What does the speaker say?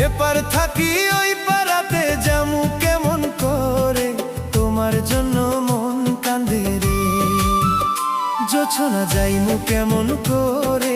এপার থাকি ওই পারাতে যামু কেমন করে, তোমার জন্য মন কান্দে রে। জোছনা যাইমু কেমন করে,